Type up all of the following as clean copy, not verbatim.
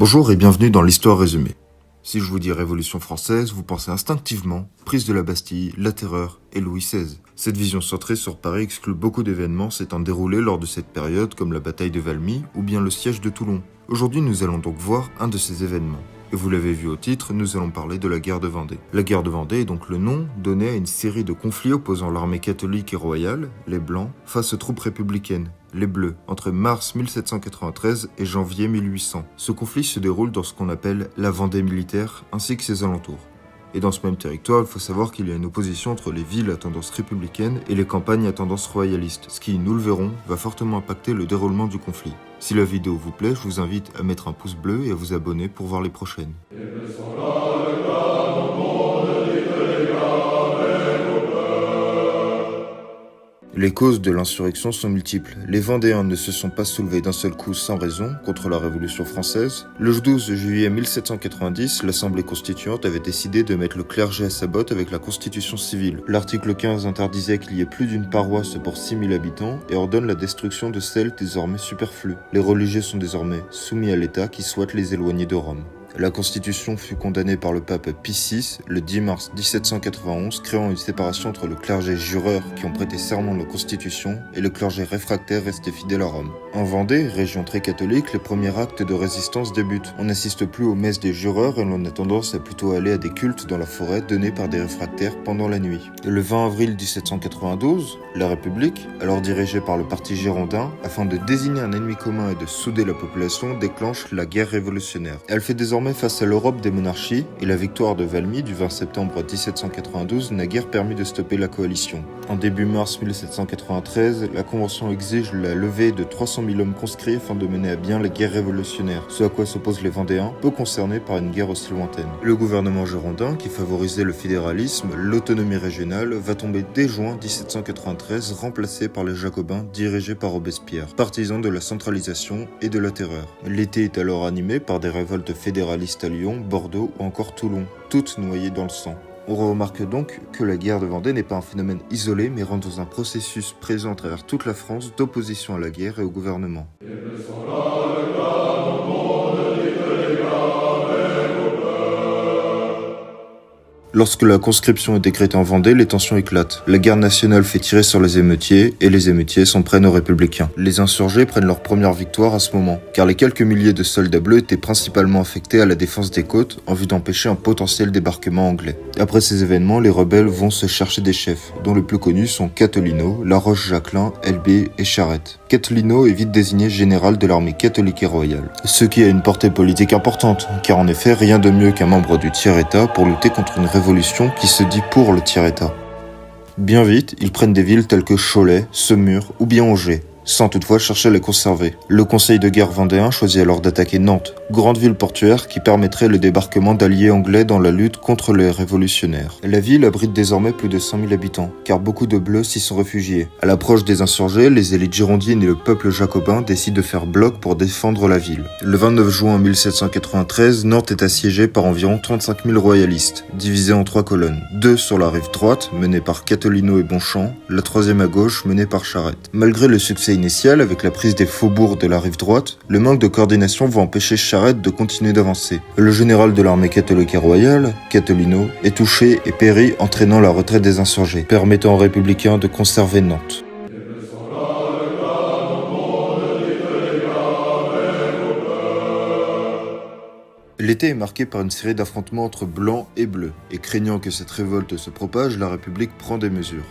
Bonjour et bienvenue dans l'Histoire résumée. Si je vous dis Révolution française, vous pensez instinctivement prise de la Bastille, la Terreur et Louis XVI. Cette vision centrée sur Paris exclut beaucoup d'événements s'étant déroulés lors de cette période comme la bataille de Valmy ou bien le siège de Toulon. Aujourd'hui, nous allons donc voir un de ces événements. Et vous l'avez vu au titre, nous allons parler de la guerre de Vendée. La guerre de Vendée est donc le nom donné à une série de conflits opposant l'armée catholique et royale, les Blancs, face aux troupes républicaines, les Bleus, entre mars 1793 et janvier 1800. Ce conflit se déroule dans ce qu'on appelle la Vendée militaire, ainsi que ses alentours. Et dans ce même territoire, il faut savoir qu'il y a une opposition entre les villes à tendance républicaine et les campagnes à tendance royaliste, ce qui, nous le verrons, va fortement impacter le déroulement du conflit. Si la vidéo vous plaît, je vous invite à mettre un pouce bleu et à vous abonner pour voir les prochaines. Les causes de l'insurrection sont multiples. Les Vendéens ne se sont pas soulevés d'un seul coup sans raison contre la Révolution française. Le 12 juillet 1790, l'Assemblée constituante avait décidé de mettre le clergé à sa botte avec la Constitution civile. L'article 15 interdisait qu'il y ait plus d'une paroisse pour 6000 habitants et ordonne la destruction de celles désormais superflues. Les religieux sont désormais soumis à l'État qui souhaite les éloigner de Rome. La Constitution fut condamnée par le pape Pie VI le 10 mars 1791, créant une séparation entre le clergé jureur qui ont prêté serment à la Constitution et le clergé réfractaire resté fidèle à Rome. En Vendée, région très catholique, les premiers actes de résistance débutent. On n'assiste plus aux messes des jureurs et l'on a tendance à plutôt aller à des cultes dans la forêt donnés par des réfractaires pendant la nuit. Et le 20 avril 1792, la République, alors dirigée par le parti girondin, afin de désigner un ennemi commun et de souder la population, déclenche la guerre révolutionnaire. Elle fait désormais face à l'Europe des monarchies, et la victoire de Valmy du 20 septembre 1792 n'a guère permis de stopper la coalition. En début mars 1793, la Convention exige la levée de 300 000 hommes conscrits afin de mener à bien les guerres révolutionnaires, ce à quoi s'opposent les Vendéens, peu concernés par une guerre aussi lointaine. Le gouvernement girondin, qui favorisait le fédéralisme, l'autonomie régionale, va tomber dès juin 1793, remplacé par les Jacobins dirigés par Robespierre, partisans de la centralisation et de la terreur. L'été est alors animé par des révoltes fédéralistes à Lyon, Bordeaux ou encore Toulon, toutes noyées dans le sang. On remarque donc que la guerre de Vendée n'est pas un phénomène isolé, mais rentre dans un processus présent à travers toute la France d'opposition à la guerre et au gouvernement. Lorsque la conscription est décrétée en Vendée, les tensions éclatent. La garde nationale fait tirer sur les émeutiers et les émeutiers s'en prennent aux républicains. Les insurgés prennent leur première victoire à ce moment, car les quelques milliers de soldats bleus étaient principalement affectés à la défense des côtes en vue d'empêcher un potentiel débarquement anglais. Après ces événements, les rebelles vont se chercher des chefs, dont les plus connus sont Catolino, La Roche-Jacquelin, Elbé et Charette. Catolino est vite désigné général de l'armée catholique et royale, ce qui a une portée politique importante, car en effet, rien de mieux qu'un membre du tiers-état pour lutter contre une révolution qui se dit pour le tiers-état. Bien vite, ils prennent des villes telles que Cholet, Semur ou bien Angers, sans toutefois chercher à les conserver. Le conseil de guerre vendéen choisit alors d'attaquer Nantes, grande ville portuaire qui permettrait le débarquement d'alliés anglais dans la lutte contre les révolutionnaires. La ville abrite désormais plus de 100 000 habitants, car beaucoup de Bleus s'y sont réfugiés. À l'approche des insurgés, les élites girondines et le peuple jacobin décident de faire bloc pour défendre la ville. Le 29 juin 1793, Nantes est assiégée par environ 35 000 royalistes, divisés en 3 colonnes. 2 sur la rive droite, menée par Catolino et Bonchamp, la 3e à gauche, menée par Charette. Malgré le succès initial avec la prise des faubourgs de la rive droite, le manque de coordination va empêcher Charette de continuer d'avancer. Le général de l'armée catholique et royale, Catolino, est touché et périt, entraînant la retraite des insurgés, permettant aux républicains de conserver Nantes. L'été est marqué par une série d'affrontements entre blancs et bleus, et craignant que cette révolte se propage, la République prend des mesures.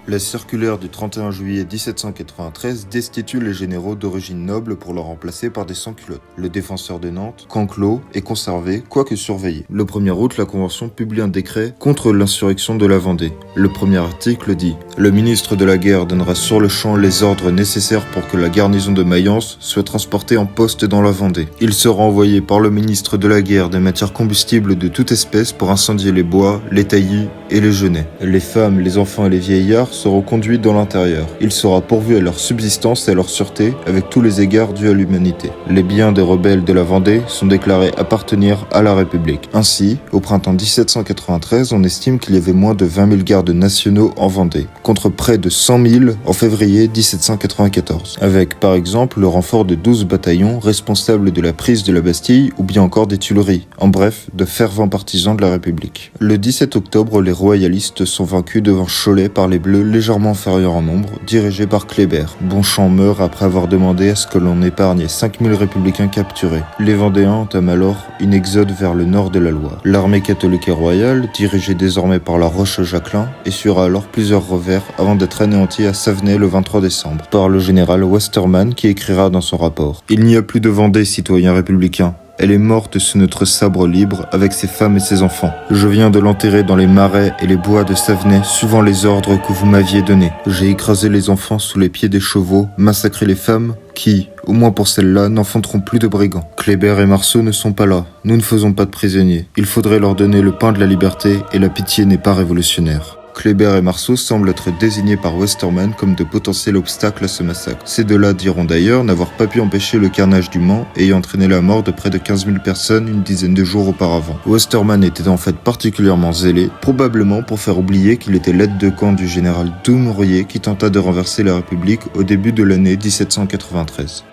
La circulaire du 31 juillet 1793 destitue les généraux d'origine noble pour leur remplacer par des sans-culottes. Le défenseur de Nantes, Canclos, est conservé, quoique surveillé. Le 1er août, la Convention publie un décret contre l'insurrection de la Vendée. Le premier article dit « Le ministre de la guerre donnera sur le champ les ordres nécessaires pour que la garnison de Mayence soit transportée en poste dans la Vendée. Il sera envoyé par le ministre de la guerre des matières combustibles de toute espèce pour incendier les bois, les taillis et les genêts. Les femmes, les enfants et les vieillards seront conduits dans l'intérieur. Il sera pourvu à leur subsistance et à leur sûreté avec tous les égards dus à l'humanité. Les biens des rebelles de la Vendée sont déclarés appartenir à la République. Ainsi, au printemps 1793, on estime qu'il y avait moins de 20 000 gardes nationaux en Vendée, contre près de 100 000 en février 1794, avec par exemple le renfort de 12 bataillons responsables de la prise de la Bastille ou bien encore des Tuileries, en bref, de fervents partisans de la République. Le 17 octobre, les royalistes sont vaincus devant Cholet par les Bleus légèrement inférieurs en nombre, dirigés par Kléber. Bonchamp meurt après avoir demandé à ce que l'on épargne 5000 républicains capturés. Les Vendéens entament alors une exode vers le nord de la Loire. L'armée catholique et royale, dirigée désormais par la Roche-Jacquelin, essuiera alors plusieurs revers avant d'être anéantie à Savenay le 23 décembre, par le général Westermann qui écrira dans son rapport « Il n'y a plus de Vendée, citoyens républicains. Elle est morte sous notre sabre libre avec ses femmes et ses enfants. Je viens de l'enterrer dans les marais et les bois de Savenay suivant les ordres que vous m'aviez donnés. J'ai écrasé les enfants sous les pieds des chevaux, massacré les femmes qui, au moins pour celles-là, n'enfanteront plus de brigands. Kléber et Marceau ne sont pas là. Nous ne faisons pas de prisonniers. Il faudrait leur donner le pain de la liberté et la pitié n'est pas révolutionnaire. » Kléber et Marceau semblent être désignés par Westermann comme de potentiels obstacles à ce massacre. Ces deux-là diront d'ailleurs n'avoir pas pu empêcher le carnage du Mans ayant entraîné la mort de près de 15 000 personnes une dizaine de jours auparavant. Westermann était en fait particulièrement zélé, probablement pour faire oublier qu'il était l'aide de camp du général Dumouriez qui tenta de renverser la République au début de l'année 1793.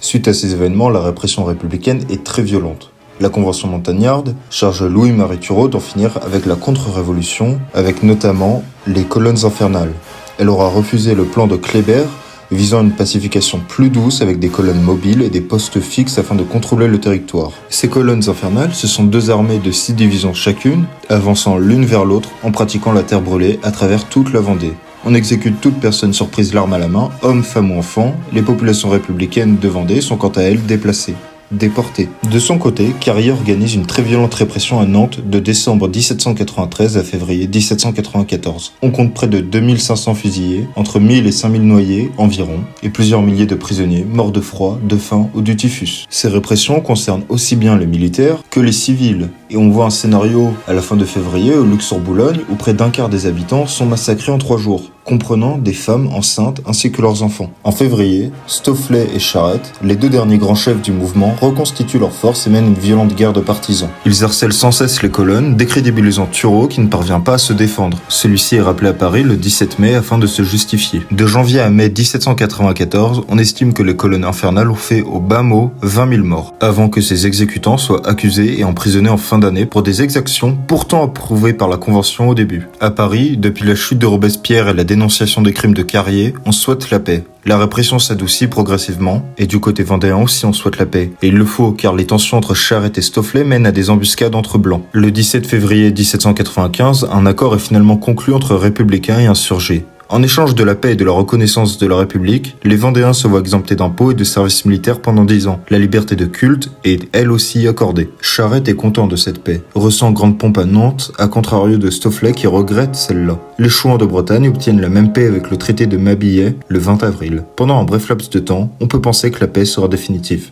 Suite à ces événements, la répression républicaine est très violente. La Convention montagnarde charge Louis-Marie Turreau d'en finir avec la contre-révolution, avec notamment les colonnes infernales. Elle aura refusé le plan de Kléber, visant une pacification plus douce avec des colonnes mobiles et des postes fixes afin de contrôler le territoire. Ces colonnes infernales, ce sont deux armées de 6 divisions chacune, avançant l'une vers l'autre en pratiquant la terre brûlée à travers toute la Vendée. On exécute toute personne surprise l'arme à la main, hommes, femmes ou enfants. Les populations républicaines de Vendée sont quant à elles déplacées, déportées. De son côté, Carrier organise une très violente répression à Nantes de décembre 1793 à février 1794. On compte près de 2500 fusillés, entre 1000 et 5000 noyés environ, et plusieurs milliers de prisonniers morts de froid, de faim ou du typhus. Ces répressions concernent aussi bien les militaires que les civils. Et on voit un scénario à la fin de février au Luxembourg-Boulogne où près d'un quart des habitants sont massacrés en 3 jours, comprenant des femmes enceintes ainsi que leurs enfants. En février, Stofflet et Charette, les deux derniers grands chefs du mouvement, reconstituent leurs forces et mènent une violente guerre de partisans. Ils harcèlent sans cesse les colonnes, décrédibilisant Turreau qui ne parvient pas à se défendre. Celui-ci est rappelé à Paris le 17 mai afin de se justifier. De janvier à mai 1794, on estime que les colonnes infernales ont fait au bas mot 20 000 morts, avant que ces exécutants soient accusés et emprisonnés en fin d'année pour des exactions pourtant approuvées par la Convention au début. À Paris, depuis la chute de Robespierre et la dénonciation des crimes de Carrier, on souhaite la paix. La répression s'adoucit progressivement, et du côté vendéen aussi on souhaite la paix. Et il le faut, car les tensions entre Charette et Stofflet mènent à des embuscades entre blancs. Le 17 février 1795, un accord est finalement conclu entre républicains et insurgés. En échange de la paix et de la reconnaissance de la République, les Vendéens se voient exemptés d'impôts et de services militaires pendant 10 ans. La liberté de culte est elle aussi accordée. Charette est content de cette paix, ressent grande pompe à Nantes, à contrario de Stofflet qui regrette celle-là. Les Chouans de Bretagne obtiennent la même paix avec le traité de Mabillé le 20 avril. Pendant un bref laps de temps, on peut penser que la paix sera définitive.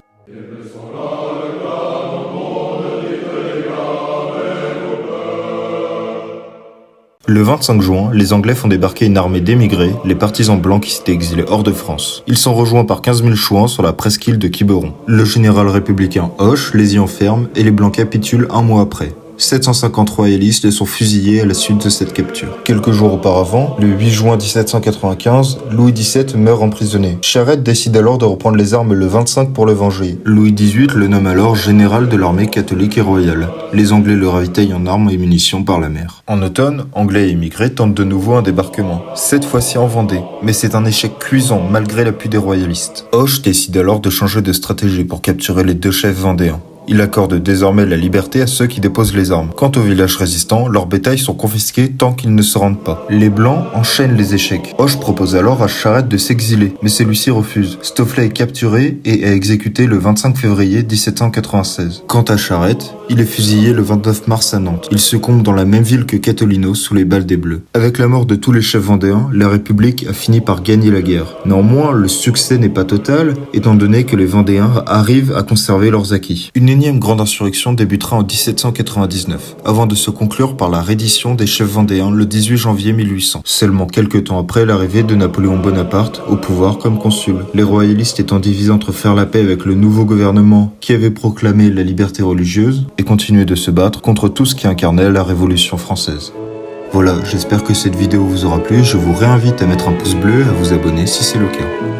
Le 25 juin, les Anglais font débarquer une armée d'émigrés, les partisans blancs qui s'étaient exilés hors de France. Ils sont rejoints par 15 000 Chouans sur la presqu'île de Quiberon. Le général républicain Hoche les y enferme et les Blancs capitulent un mois après. 750 royalistes sont fusillés à la suite de cette capture. Quelques jours auparavant, le 8 juin 1795, Louis XVII meurt emprisonné. Charette décide alors de reprendre les armes le 25 pour le venger. Louis XVIII le nomme alors général de l'armée catholique et royale. Les Anglais le ravitaillent en armes et munitions par la mer. En automne, Anglais et immigrés tentent de nouveau un débarquement, cette fois-ci en Vendée. Mais c'est un échec cuisant malgré l'appui des royalistes. Hoche décide alors de changer de stratégie pour capturer les deux chefs vendéens. Il accorde désormais la liberté à ceux qui déposent les armes. Quant aux villages résistants, leurs bétails sont confisqués tant qu'ils ne se rendent pas. Les Blancs enchaînent les échecs. Hoche propose alors à Charette de s'exiler, mais celui-ci refuse. Stofflet est capturé et est exécuté le 25 février 1796. Quant à Charette, il est fusillé le 29 mars à Nantes. Il succombe dans la même ville que Catolino sous les balles des Bleus. Avec la mort de tous les chefs vendéens, la République a fini par gagner la guerre. Néanmoins, le succès n'est pas total, étant donné que les Vendéens arrivent à conserver leurs acquis. Une énième grande insurrection débutera en 1799, avant de se conclure par la reddition des chefs vendéens le 18 janvier 1800, seulement quelques temps après l'arrivée de Napoléon Bonaparte au pouvoir comme consul. Les royalistes étant divisés entre faire la paix avec le nouveau gouvernement qui avait proclamé la liberté religieuse et continuer de se battre contre tout ce qui incarnait la Révolution française. Voilà, j'espère que cette vidéo vous aura plu, je vous réinvite à mettre un pouce bleu et à vous abonner si c'est le cas.